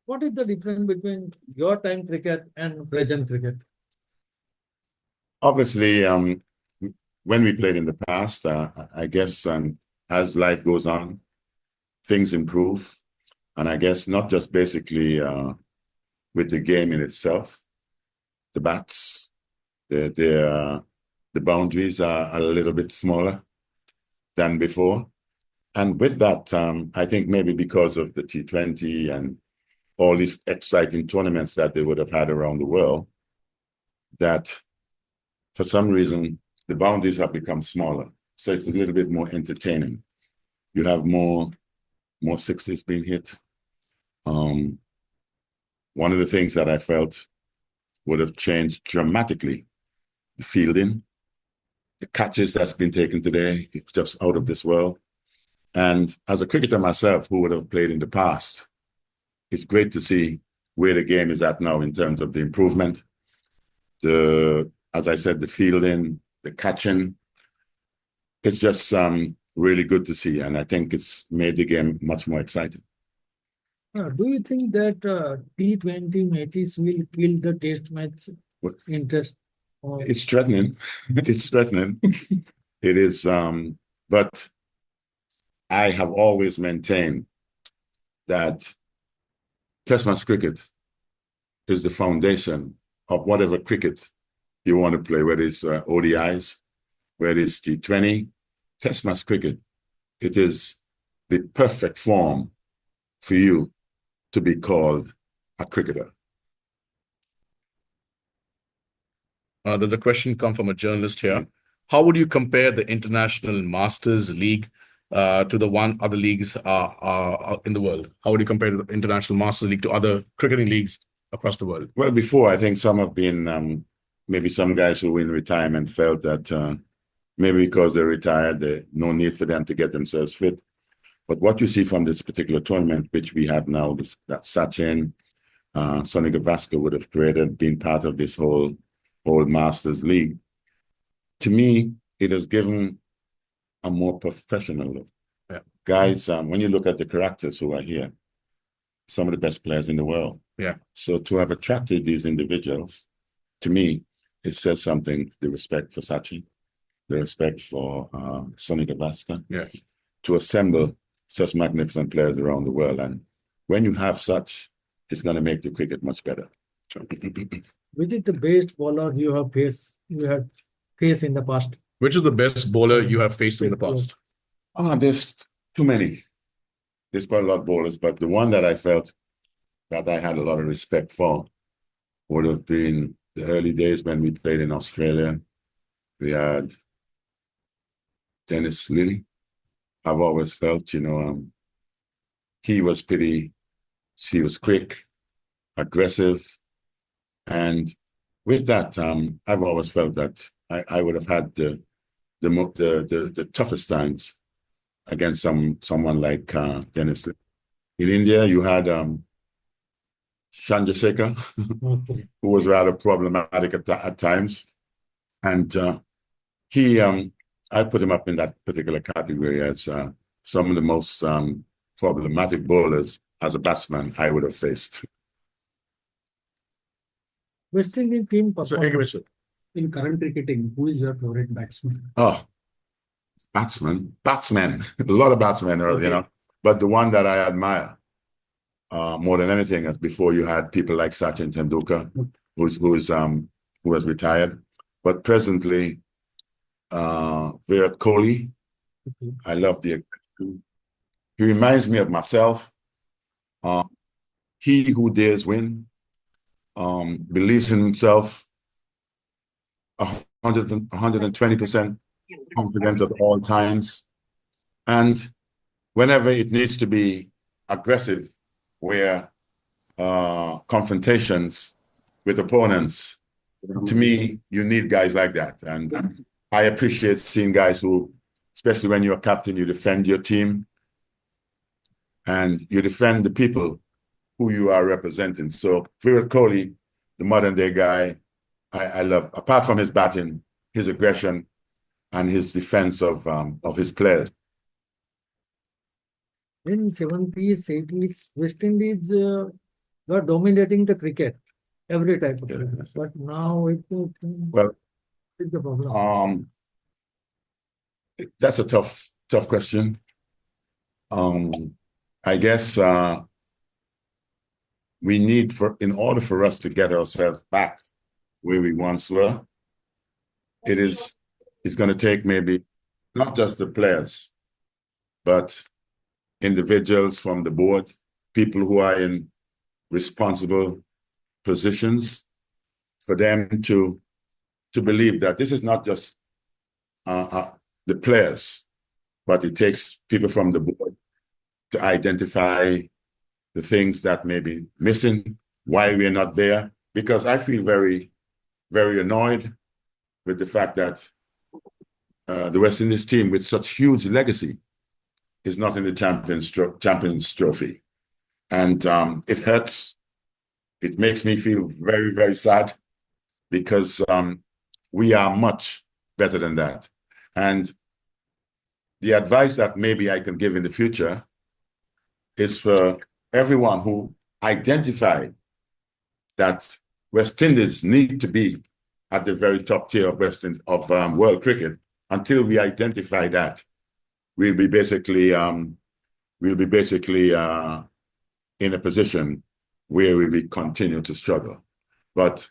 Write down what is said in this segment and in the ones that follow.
What is the difference between your time cricket and present cricket? Obviously, when we played in the past, I guess as life goes on, things improve. And I guess not just basically with the game in itself, the bats, the boundaries are a little bit smaller than before. And with that, I think maybe because of the T20 and all these exciting tournaments that they would have had around the world, that for some reason, the boundaries have become smaller. So it's a little bit more entertaining. You have more sixes being hit. Um, One of the things that I felt would have changed dramatically, the fielding, the catches that's been taken today, it's just out of this world. And as a cricketer myself, who would have played in the past, it's great to see where the game is at now in terms of the improvement. As I said, the fielding, the catching, it's just really good to see. And I think it's made the game much more exciting. Do you think that T20 matches will kill the test match Well, interest? it's threatening. It's threatening. It is, but I have always maintained that Test match cricket is the foundation of whatever cricket you want to play, whether it's ODIs, whether it's T20, Test match cricket. It is the perfect form for you to be called a cricketer. There's a question come from a journalist here. How would you compare the International Masters League to the other leagues in the world? How would you compare the International Masters League to other cricketing leagues across the world? Well, before, I think some have been, maybe some guys who were in retirement felt that maybe because they're retired, there's no need for them to get themselves fit. But what you see from this particular tournament, which we have now, that Sachin, Sunil Gavaskar would have created, been part of this whole Masters League, to me, it has given a more professional look. Yeah. Guys, when you look at the characters who are here, some of the best players in the world. Yeah. So to have attracted these individuals, to me, it says something, the respect for Sachin, the respect for Sunil Gavaskar, Yeah. to assemble such magnificent players around the world. And when you have such, it's going to make the cricket much better. Which is the best bowler you have faced in the past? Which is the best bowler you have faced in the past? There's too many. There's quite a lot of bowlers, but the one that I felt that I had a lot of respect for would have been the early days when we played in Australia. We had Dennis Lilly. I've always felt, he was quick, aggressive. And with that, I've always felt that I would have had the toughest times against someone like Dennis Lilly. In India, you had Chandrasekhar, who was rather problematic at times. And I put him up in that particular category as some of the most problematic bowlers as a batsman I would have faced. West Indian team So, performance in current cricketing, who is your favorite batsman? Oh, batsmen, a lot of batsmen, Okay. but the one that I admire more than anything is before you had people like Sachin Tendulkar, who has retired, but presently Virat Kohli. Okay. I love he reminds me of myself. He who dares win, believes in himself, 120% confident at all times. And whenever it needs to be aggressive, where confrontations with opponents, to me, you need guys like that. And I appreciate seeing guys who, especially when you're a captain, you defend your team and you defend the people who you are representing. So Virat Kohli, the modern day guy, I love, apart from his batting, his aggression and his defense of his players. In 70s, 80s, West Indies You are dominating the cricket, every type of Yeah. cricket. But now Well, is the problem. that's a tough question. I guess we need in order for us to get ourselves back where we once were, it's going to take maybe not just the players, but individuals from the board, people who are in responsible positions, for them to believe that this is not just the players, but it takes people from the board to identify the things that may be missing, why we're not there. Because I feel very, very annoyed with the fact that the West Indies team with such huge legacy is not in the Champions Trophy. And it hurts. It makes me feel very, very sad because we are much better than that. And the advice that maybe I can give in the future is for everyone who identified that West Indies need to be at the very top tier of world cricket. Until we identify that, we'll be basically in a position where we will continue to struggle. But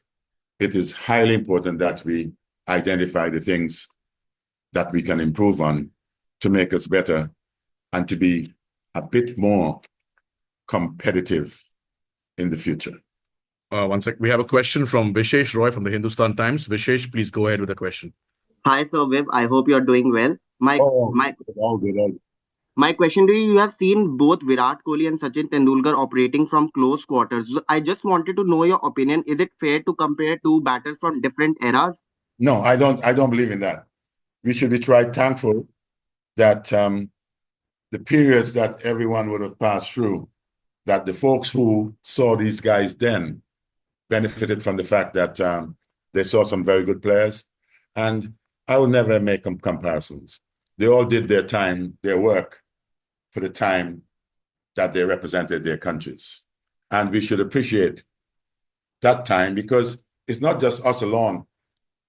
it is highly important that we identify the things that we can improve on to make us better and to be a bit more competitive in the future. One sec. We have a question from Vishesh Roy from the Hindustan Times. Vishesh, please go ahead with the question. Hi, Sir Viv. I hope you're doing well. All good. My question to you: you have seen both Virat Kohli and Sachin Tendulkar operating from close quarters. I just wanted to know your opinion. Is it fair to compare two batters from different eras? No, I don't believe in that. We should be thankful that the periods that everyone would have passed through, that the folks who saw these guys then benefited from the fact that they saw some very good players. And I will never make comparisons. They all did their work for the time that they represented their countries. And we should appreciate that time, because it's not just us alone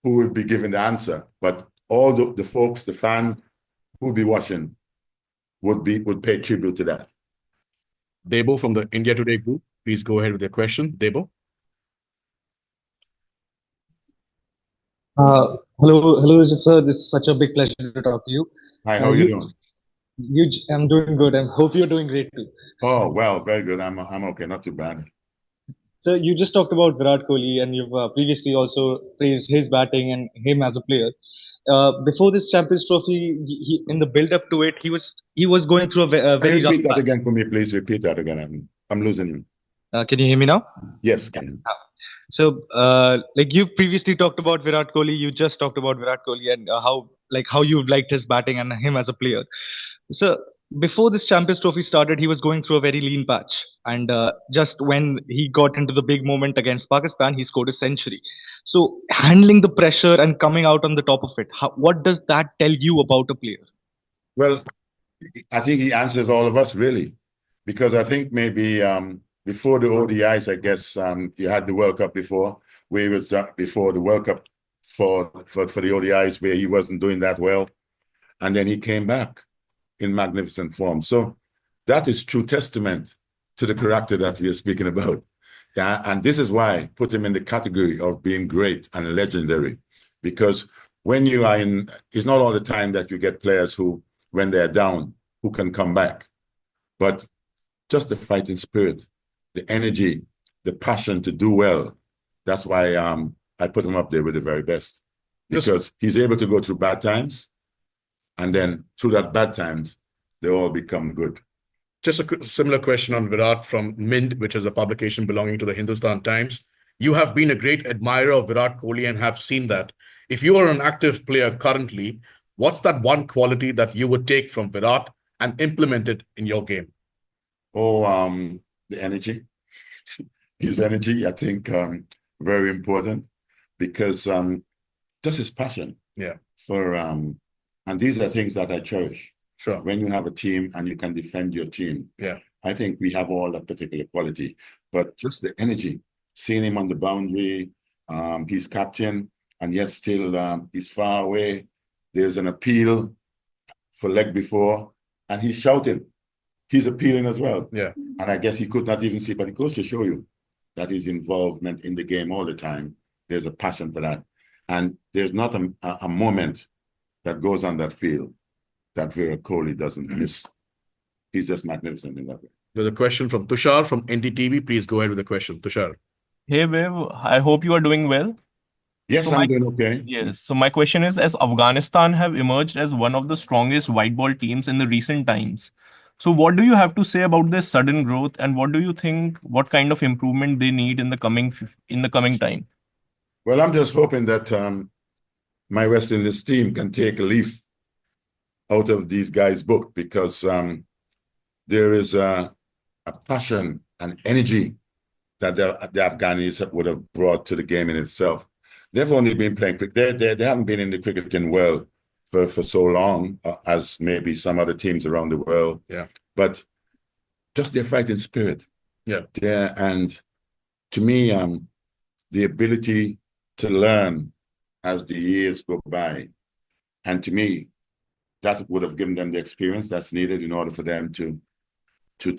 who will be giving the answer, but all the folks, the fans who will be watching would pay tribute to that. Debo from the India Today group, please go ahead with your question. Debo. Hello, Richard sir. This is such a big pleasure to talk to you. Hi, how are you doing? I'm doing good, and hope you're doing great too. Oh, well, very good. I'm okay, not too bad. So you just talked about Virat Kohli, and you've previously also praised his batting and him as a player. Before this Champions Trophy, in the build-up to it, he was going through a very rough Repeat that patch. again for me, please. Repeat that again. I'm losing you. Can you hear me now? Yes. So, like you've previously talked about Virat Kohli, you just talked about Virat Kohli and how you liked his batting and him as a player. So, before this Champions Trophy started, he was going through a very lean patch, and just when he got into the big moment against Pakistan, he scored a century. So, handling the pressure and coming out on the top of it, what does that tell you about a player? Well, I think he answers all of us, really, because I think maybe before the ODIs, I guess you had the World Cup before, where he was before the World Cup for the ODIs, where he wasn't doing that well, and then he came back in magnificent form. So that is true testament to the character that we are speaking about. Yeah, and this is why I put him in the category of being great and legendary, because when you are in, it's not all the time that you get players who, when they're down, who can come back, but just the fighting spirit, the energy, the passion to do well. That's why I put him up there with the very best, because he's able to go through bad times, and then through that bad times, they all become good. Just a similar question on Virat from Mint, which is a publication belonging to the Hindustan Times. You have been a great admirer of Virat Kohli and have seen that. If you are an active player currently, what's that one quality that you would take from Virat and implement it in your game? Oh, the energy. His energy, I think, very important, because just his passion. Yeah. For and these are things that I cherish. Sure. When you have a team and you can defend your team. Yeah. I think we have all that particular quality, but just the energy, seeing him on the boundary, he's captain, and yet still he's far away. There's an appeal for leg before, and he's shouting. He's appealing as well. Yeah. And I guess he could not even see, but it goes to show you that his involvement in the game all the time, there's a passion for that. And there's not a moment that goes on that field that Virat Kohli doesn't miss. He's just magnificent in that way. There's a question from Tushar from NDTV. Please go ahead with the question, Tushar. Hey, Viv, I hope you are doing well. Yes, So I'm my doing okay. yes, so my question is, as Afghanistan have emerged as one of the strongest white ball teams in the recent times, so what do you have to say about this sudden growth, and what do you think, what kind of improvement they need in the coming time? Well, I'm just hoping that my West Indies team can take a leaf out of these guys' book, because there is a passion and energy that the Afghanis would have brought to the game in itself. They've only been playing cricket. They haven't been in the cricketing world for so long as maybe some other teams around the world. Yeah. But just their fighting spirit. Yeah. And to me, the ability to learn as the years go by, and to me, that would have given them the experience that's needed in order for them to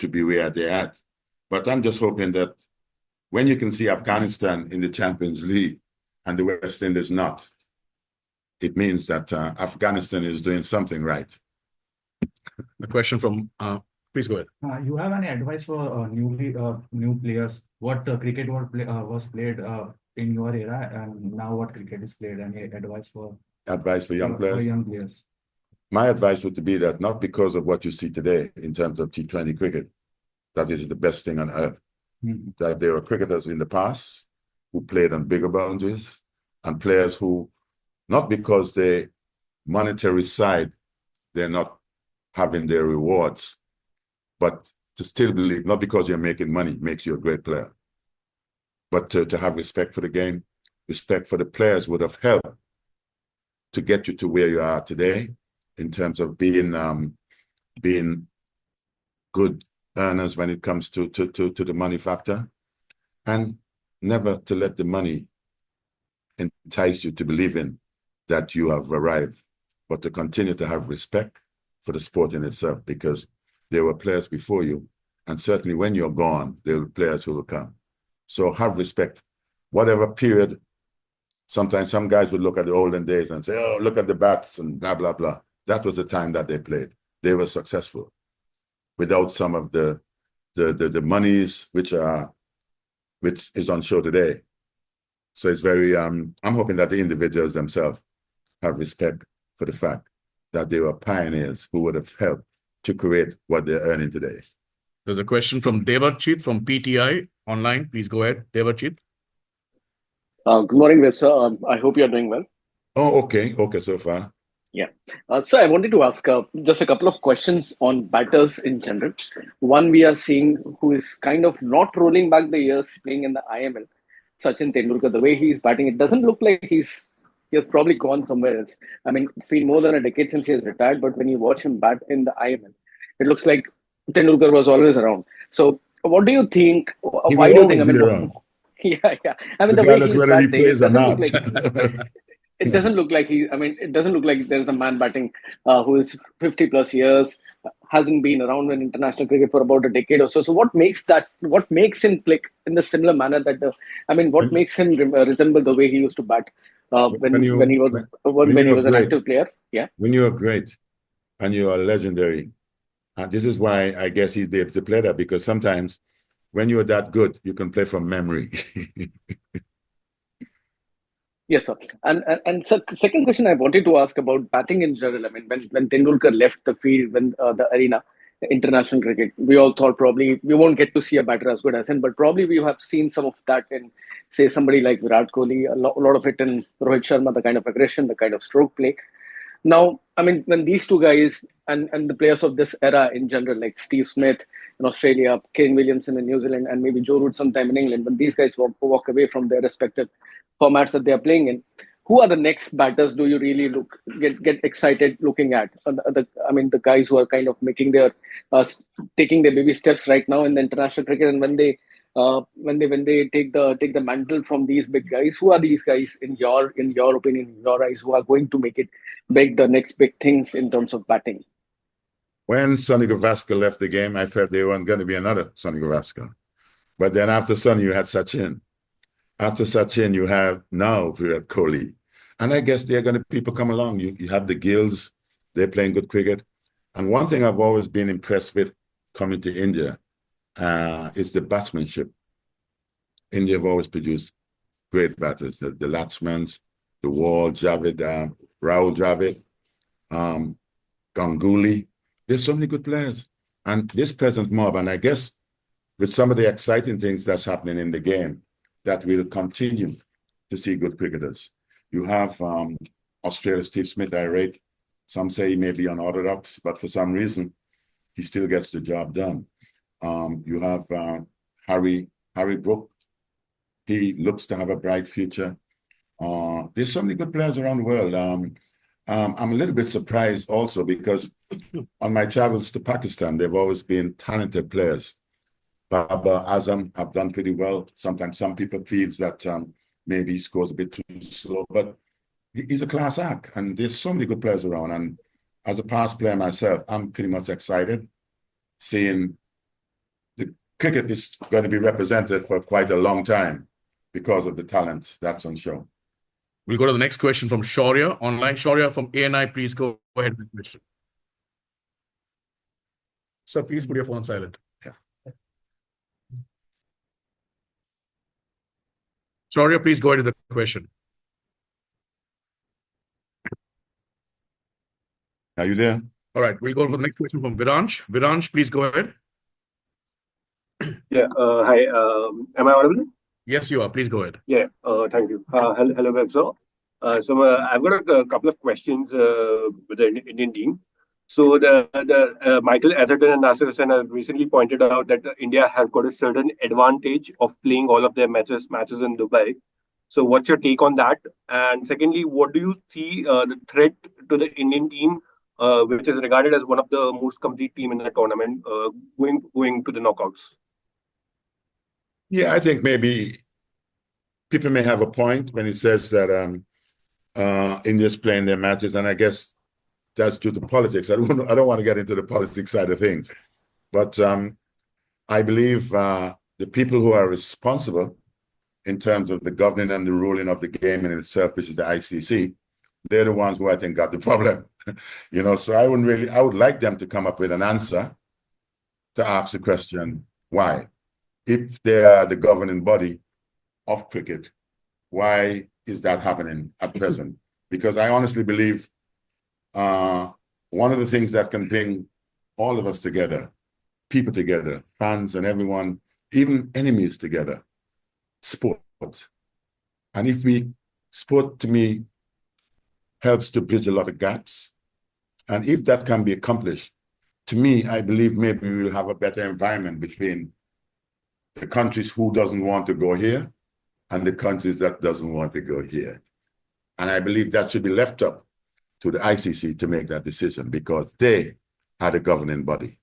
be where they're at. But I'm just hoping that when you can see Afghanistan in the Champions League and the West Indies not, it means that Afghanistan is doing something right. A question from, please go ahead. You have any advice for new players? What cricket was played in your era, and now what cricket is played? Any advice for young players? For young players. My advice would be that not because of what you see today in terms of T20 cricket, that is the best thing on earth. Mm-hmm. That there are cricketers in the past who played on bigger boundaries, and players who, not because the monetary side, they're not having their rewards, but to still believe, not because you're making money makes you a great player, but to have respect for the game, respect for the players would have helped to get you to where you are today in terms of being good earners when it comes to the money factor, and never to let the money entice you to believe in that you have arrived, but to continue to have respect for the sport in itself, because there were players before you, and certainly when you're gone, there will be players who will come. So have respect. Whatever period, sometimes some guys would look at the olden days and say, oh, look at the bats and blah, blah, blah. That was the time that they played. They were successful without some of the monies which is on show today. So it's very, I'm hoping that the individuals themselves have respect for the fact that they were pioneers who would have helped to create what they're earning today. There's a question from Devarchit from PTI online. Please go ahead, Devarchit. Good morning, Viv, sir. I hope you're doing well. Oh, okay so far. Yeah. So I wanted to ask just a couple of questions on batters in general. One we are seeing who is kind of not rolling back the years playing in the IML, Sachin Tendulkar. The way he's batting, it doesn't look like he has probably gone somewhere else. I mean, it's been more than a decade since he has retired, but when you watch him bat in the IML, it looks like Tendulkar was always around. So what do you think? Why do you think? I mean, yeah. I mean, the way he's batting, it doesn't look like it doesn't look like it doesn't look like there's a man batting who is 50 plus years, hasn't been around in international cricket for about a decade or so. So what makes him click in the similar manner what makes him resemble the way he used to bat when he was an active player? Yeah. When you are great and you are legendary, and this is why I guess he'd be able to play that, because sometimes when you're that good, you can play from memory. Yes, sir. And so second question I wanted to ask about batting in general. I mean, when Tendulkar left the field, when the arena, international cricket, we all thought probably we won't get to see a batter as good as him, but probably we have seen some of that in, say, somebody like Virat Kohli, a lot of it in Rohit Sharma, the kind of aggression, the kind of stroke play. Now, I mean, when these two guys and the players of this era in general, like Steve Smith in Australia, Kane Williamson in New Zealand, and maybe Joe Root sometime in England, when these guys walk away from their respective formats that they are playing in, who are the next batters do you really get excited looking at? The guys who are kind of making their taking their baby steps right now in the international cricket, and when they take the mantle from these big guys, who are these guys in your opinion, in your eyes, who are going to make it big, the next big things in terms of batting? When Sunil Gavaskar left the game, I felt there wasn't going to be another Sunil Gavaskar. But then after Sunil, you had Sachin. After Sachin, you have now Virat Kohli. And I guess they're going to people come along. You have the Gills, they're playing good cricket. And one thing I've always been impressed with coming to India is the batsmanship. India have always produced great batters. The Laxmans, the Wall, Javed, Rahul Dravid, Ganguly. There's so many good players. And this present mob, and I guess with some of the exciting things that's happening in the game, that we'll continue to see good cricketers. You have Australia's Steve Smith, I rate. Some say he may be unorthodox, but for some reason, he still gets the job done. You have Harry Brook. He looks to have a bright future. There's so many good players around the world. I'm a little bit surprised also because on my travels to Pakistan, they've always been talented players. Babar Azam have done pretty well. Sometimes some people feel that maybe he scores a bit too slow, but he's a class act, and there's so many good players around. And as a past player myself, I'm pretty much excited seeing the cricket is going to be represented for quite a long time because of the talent that's on show. We'll go to the next question from Shaurya online. Shaurya from ANI, please go ahead with the question. Sir, please put your phone on silent. Yeah. Shaurya, please go ahead with the question. Are you there? All right, we'll go for the next question from Viransh. Viransh, please go ahead. Yeah, hi. Am I audible? Yes, you are. Please go ahead. Yeah, thank you. Hello, web sir. I've got a couple of questions with the Indian team. So the Michael Atherton and Nasir Hussain have recently pointed out that India has got a certain advantage of playing all of their matches in Dubai. So what's your take on that? And secondly, what do you see the threat to the Indian team, which is regarded as one of the most complete team in the tournament, going to the knockouts? Yeah, I think maybe people may have a point when he says that India's playing their matches, and I guess that's due to politics. I don't want to get into the politics side of things, but I believe the people who are responsible in terms of the governing and the ruling of the game in itself, which is the ICC, they're the ones who I think got the problem. So I would like them to come up with an answer to ask the question, why? If they are the governing body of cricket, why is that happening at present? Because I honestly believe one of the things that can bring all of us together, people together, fans and everyone, even enemies together, sport. And sport to me helps to bridge a lot of gaps. And if that can be accomplished, to me, I believe maybe we will have a better environment between the countries who doesn't want to go here and the countries that doesn't want to go here. And I believe that should be left up to the ICC to make that decision because they are the governing body.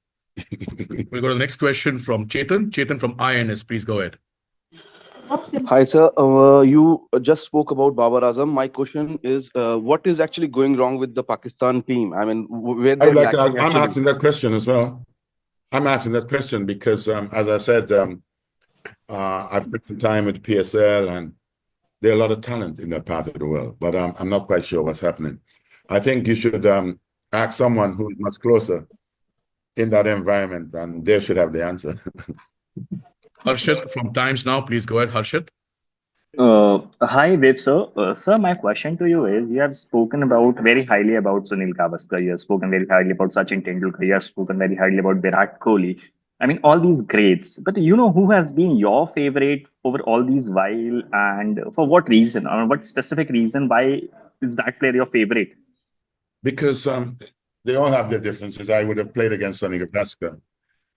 We'll go to the next question from Chetan. Chetan from INS, please go ahead. Hi, sir. You just spoke about Babar Azam. My question is, what is actually going wrong with the Pakistan team? I mean, where they're lacking I'm actually? asking that question as well. I'm asking that question because, as I said, I've spent some time with PSL and there are a lot of talent in that part of the world, but I'm not quite sure what's happening. I think you should ask someone who's much closer in that environment and they should have the answer. Harshit from Times Now, please go ahead, Harshit. Hi, Viv sir. Sir, my question to you is, you have spoken very highly about Sunil Gavaskar, you have spoken very highly about Sachin Tendulkar, you have spoken very highly about Virat Kohli. I mean, all these greats. But who has been your favorite over all these while, and for what reason, or what specific reason, why is that player your favorite? Because they all have their differences. I would have played against Sunil Gavaskar,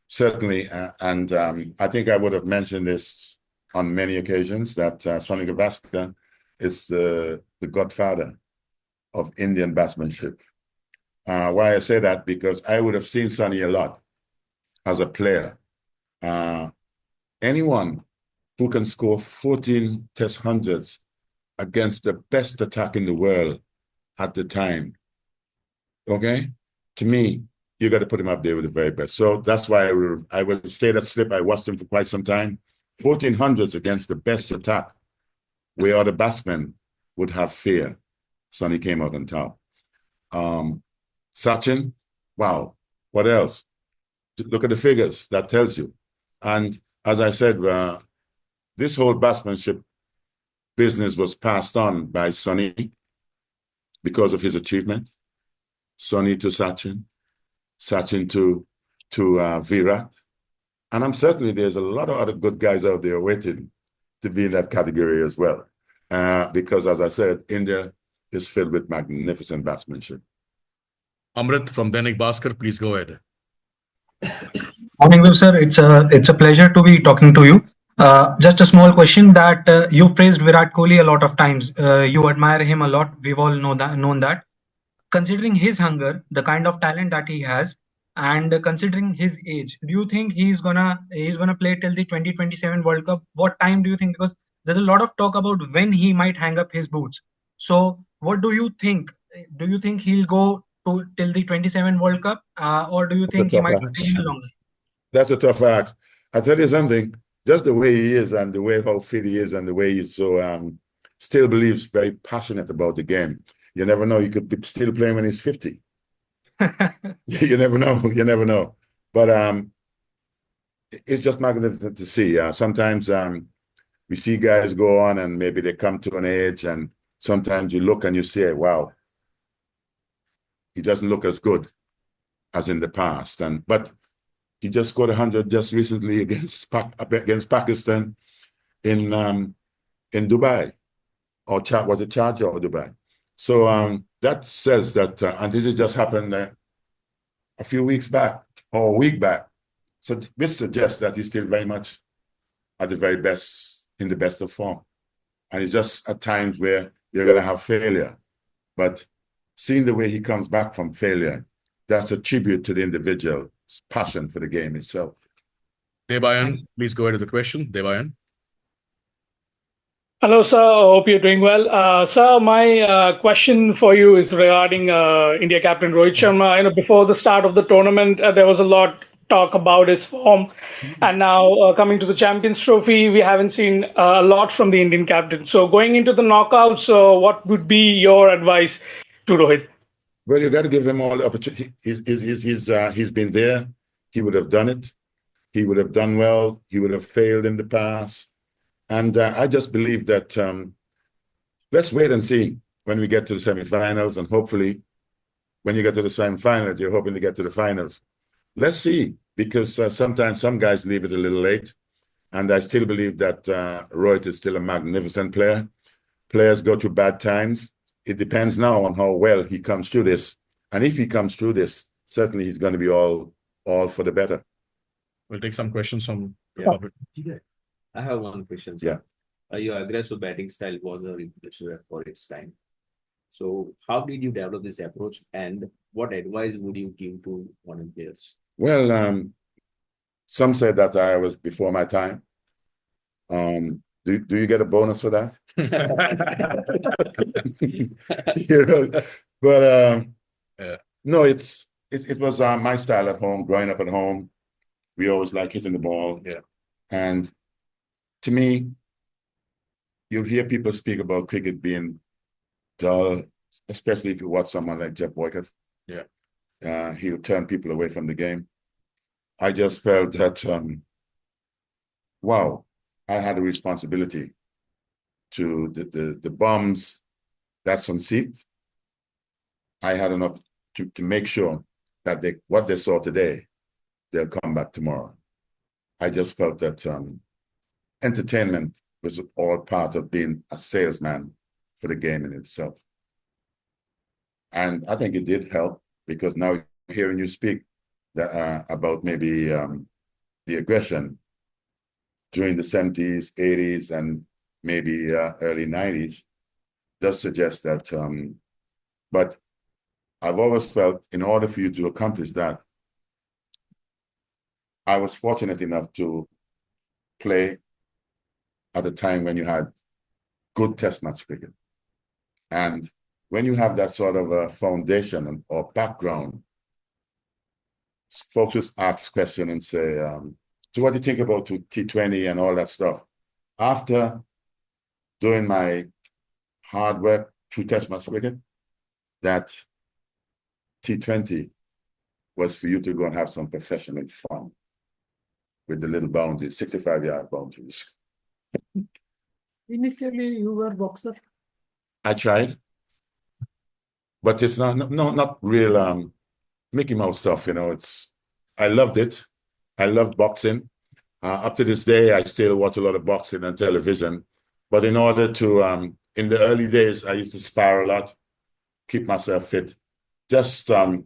certainly, and I think I would have mentioned this on many occasions that Sunil Gavaskar is the the godfather of Indian batsmanship. Why I say that? Because I would have seen Sunny a lot as a player. Anyone who can score 14 test hundreds against the best attack in the world at the time, okay? To me, you got to put him up there with the very best. So that's why I would stay that slip. I watched him for quite some time. 1400s against the best attack, where other batsmen would have fear. Sonny came out on top. Sachin, wow, what else? Look at the figures, that tells you. And as I said, this whole batsmanship business was passed on by Sonny because of his achievement. Sonny to Sachin, Sachin to Virat. And I'm certainly there's a lot of other good guys out there waiting to be in that category as well. Because as I said, India is filled with magnificent batsmanship. Amrit from Dainik Bhaskar, please go ahead. Morning, Viv sir. It's a pleasure to be talking to you. Just a small question that you've praised Virat Kohli a lot of times. You admire him a lot. We've all known that. Considering his hunger, the kind of talent that he has, and considering his age, do you think he's gonna play till the 2027 World Cup? What time do you think? Because there's a lot of talk about when he might hang up his boots. So, what do you think? Do you think he'll go till the 27 World Cup, or do you think he might play even longer? That's a tough ask. I tell you something, just the way he is and the way how fit he is and the way he's so still believes very passionate about the game. You never know, he could be still playing when he's 50. You never know, you never know. But it's just magnificent to see. Sometimes we see guys go on and maybe they come to an age and sometimes you look and you say, wow, he doesn't look as good as in the past. But he just scored 100 just recently against Pakistan in Dubai, or was it Sharjah or Dubai? So that says that, and this has just happened a few weeks back or a week back. So this suggests that he's still very much at the very best, in the best of form. And it's just at times where you're going to have failure. But seeing the way he comes back from failure, that's a tribute to the individual's passion for the game itself. Debayan, please go ahead with the question. Debayan. Hello, sir. Hope you're doing well. Sir, my question for you is regarding India captain Rohit Sharma. Before the start of the tournament, there was a lot talk about his form, and now coming to the Champions Trophy, we haven't seen a lot from the Indian captain. So, going into the knockouts, what would be your advice to Rohit? Well, you got to give him all the opportunity. He's been there. He would have done it. He would have done well. He would have failed in the past. And I just believe that let's wait and see when we get to the semifinals. And hopefully, when you get to the semifinals, you're hoping to get to the finals. Let's see, because sometimes some guys leave it a little late. And I still believe that Rohit is still a magnificent player. Players go through bad times. It depends now on how well he comes through this. And if he comes through this, certainly he's going to be all for the better. We'll take some questions from the public. I have one question, sir. Yeah. Your aggressive batting style was a revolutionary for its time. So how did you develop this approach and what advice would you give to modern players? Well, some said that I was before my time. Do you get a bonus for that? But no, it was my style at home. Growing up at home, we always like hitting the ball. Yeah, and to me, you'll hear people speak about cricket being dull, especially if you watch someone like Jeff Boycott. Yeah, he'll turn people away from the game. I just felt that, wow, I had a responsibility to the bums that's on seat. I had enough to make sure that what they saw today, they'll come back tomorrow. I just felt that entertainment was all part of being a salesman for the game in itself. And I think it did help, because now hearing you speak about maybe the aggression during the 70s, 80s, and maybe early 90s, does suggest that, but I've always felt in order for you to accomplish that, I was fortunate enough to play at a time when you had good test match cricket. And when you have that sort of a foundation or background, folks just ask question and say, so what do you think about T20 and all that stuff? After doing my hard work through test match cricket, that T20 was for you to go and have some professional fun with the little boundaries, 65-yard boundaries. Initially, you were boxer. I tried, but it's not real Mickey Mouse stuff, you know. I loved it. I loved boxing. Up to this day, I still watch a lot of boxing on television. But in order to, in the early days, I used to spar a lot, keep myself fit. Just, I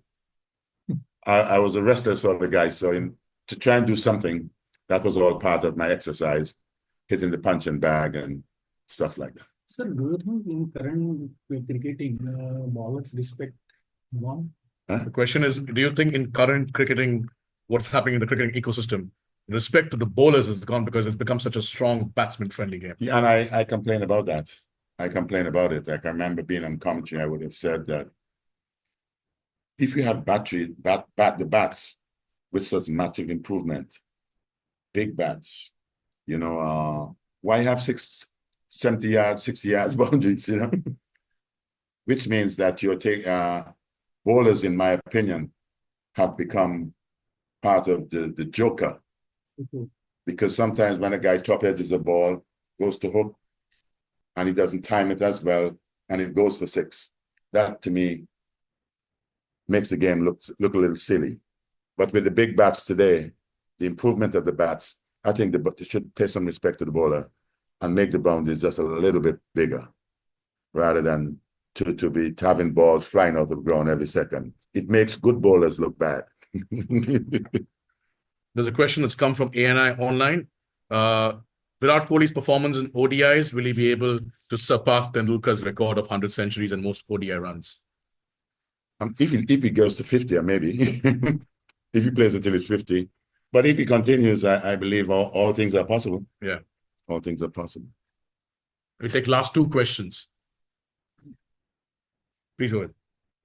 was a wrestler sort of guy. So to try and do something, that was all part of my exercise, hitting the punching bag and stuff like that. Sir, do you think in current cricketing, bowlers respect one? The question is, do you think in current cricketing, what's happening in the cricketing ecosystem, respect to the bowlers has gone because it's become such a strong batsman-friendly game? Yeah, and I complain about that. I complain about it. Like I remember being on commentary, I would have said that if you have the bats with such massive improvement, big bats, you know, why have 70 yards, 60 yards boundaries, you know? Which means that you're bowlers, in my opinion, have become part of the joker. Because sometimes when a guy top edges the ball, goes to hook, and he doesn't time it as well, and it goes for 6. That, to me, makes the game look a little silly. But with the big bats today, the improvement of the bats, I think they should pay some respect to the bowler and make the boundaries just a little bit bigger, rather than to be having balls flying out of the ground every second. It makes good bowlers look bad. There's a question that's come from ANI online. Virat Kohli's performance in ODIs, will he be able to surpass Tendulkar's record of 100 centuries and most ODI runs? If he goes to 50, maybe. If he plays until he's 50. But if he continues, I believe all things are possible. Yeah. All things are possible. We'll take last 2 questions. Please go ahead.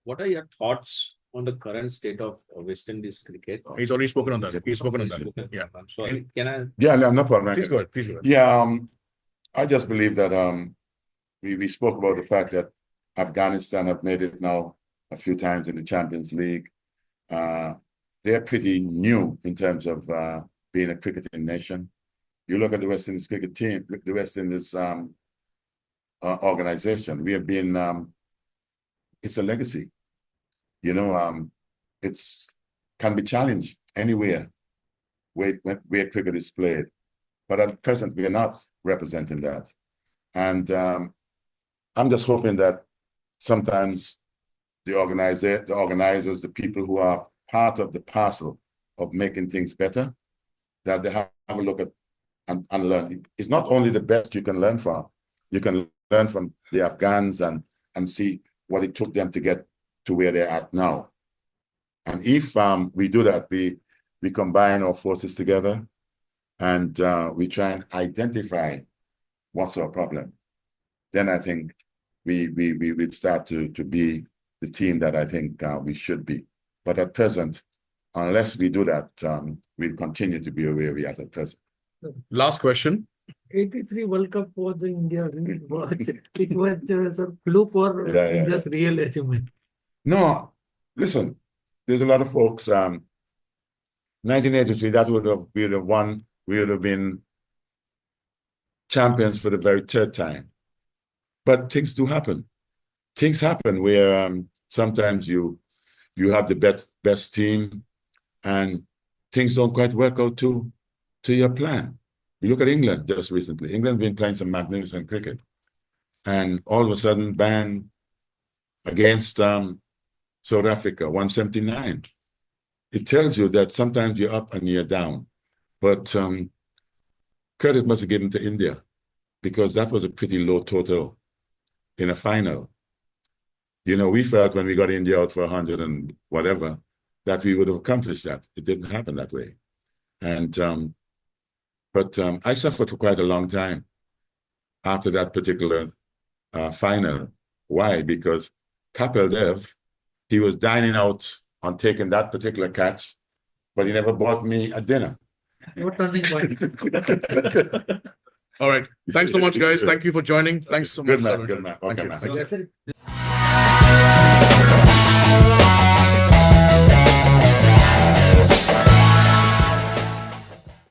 What are your thoughts on the current state of West Indies cricket? He's already spoken on that. He's spoken on that. Yeah. I'm sorry. Can I? Yeah, no problem. Please go ahead. Please go ahead. Yeah, I just believe that we spoke about the fact that Afghanistan have made it now a few times in the Champions League. They're pretty new in terms of being a cricketing nation. You look at the West Indies cricket team, the West Indies organization. We have been. It's a legacy. You know, can be challenged anywhere where cricket is played. But at present, we are not representing that. And I'm just hoping that sometimes the organizers, the people who are part of the parcel of making things better, that they have a look at and learn. It's not only the best you can learn from. You can learn from the Afghans and see what it took them to get to where they're at now. And if we do that, we combine our forces together and we try and identify what's our problem, then I think we will start to be the team that I think we should be. But at present, unless we do that, we'll continue to be where we are at present. Last question. 83 World Cup was the India win. It was a fluke or just real achievement? No, listen, there's a lot of folks, 1983, we would have won, we would have been champions for the very 3rd time. But things do happen. Things happen where sometimes you have the best team and things don't quite work out to your plan. You look at England just recently. England's been playing some magnificent cricket. And all of a sudden, bang, against South Africa, 179. It tells you that sometimes you're up and you're down. But credit must be given to India because that was a pretty low total. in a final. You know, we felt when we got India out for 100 and whatever, that we would have accomplished that. It didn't happen that way. And, but I suffered for quite a long time after that particular final. Why? Because Kapil Dev, he was dining out on taking that particular catch, but he never bought me a dinner. What turning point? All right. Thanks so much, guys. Thank you for joining. Thanks so much. Good man. Okay, Thank you. man. That's it.